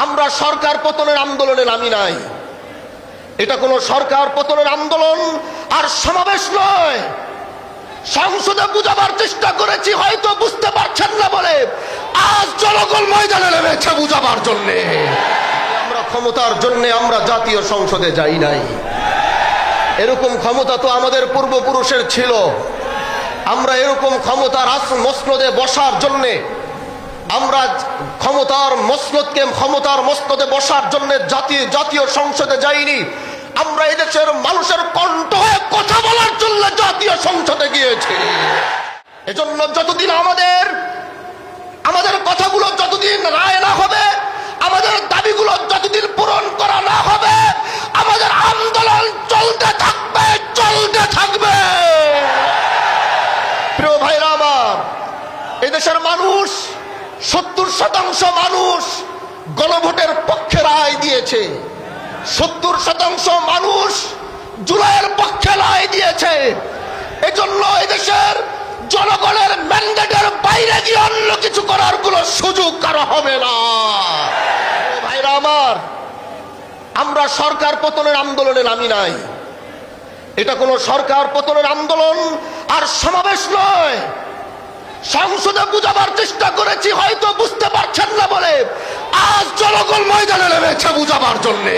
আমরা সরকার পতনের আন্দোলনে নামি নাই। এটা কোনো সরকার পতনের আন্দোলন আর সমাবেশ নয়। সংসদে বুঝাবার চেষ্টা করেছি, হয়তো বুঝতে পারছেন না বলে আজ জনগণ ময়দানে নেমেছে বুঝাবার জন্যে। আমরা ক্ষমতার জন্য আমরা জাতীয় সংসদে যাই নাই। এরকম ক্ষমতা তো আমাদের পূর্বপুরুষের ছিল। আমরা এরকম ক্ষমতার মসনদে বসার জন্যে, আমরা ক্ষমতার মসনদে বসার জন্য জাতীয় সংসদে যাইনি। আমরা এদেশের মানুষের কণ্ঠ হয়ে কথা বলার জন্য জাতীয় সংসদে গিয়েছি। এজন্য যতদিন আমাদের কথাগুলো যতদিন রায় না হবে, আমাদের দাবিগুলো যতদিন পূরণ করা না হবে, আমাদের আন্দোলন চলতে থাকবে। প্রিয় ভাইরা আমার, এদেশের মানুষ 70% মানুষ গণভোটের পক্ষে রায় দিয়েছে। 70% মানুষ জুলাইয়ের পক্ষে রায় দিয়েছে। এজন্য এদেশের জনগণের ম্যান্ডেটের বাইরে গিয়ে অন্য কিছু করার কোনো সুযোগ কারো হবে না। ভাইরা আমার, আমরা সরকার পতনের আন্দোলনে নামি নাই। এটা কোনো সরকার পতনের আন্দোলন আর সমাবেশ নয়। সংসদে বুঝাবার চেষ্টা করেছি, হয়তো বুঝতে পারছেন না বলে আজ জনগণ ময়দানে নেমেছে বুঝাবার জন্যে।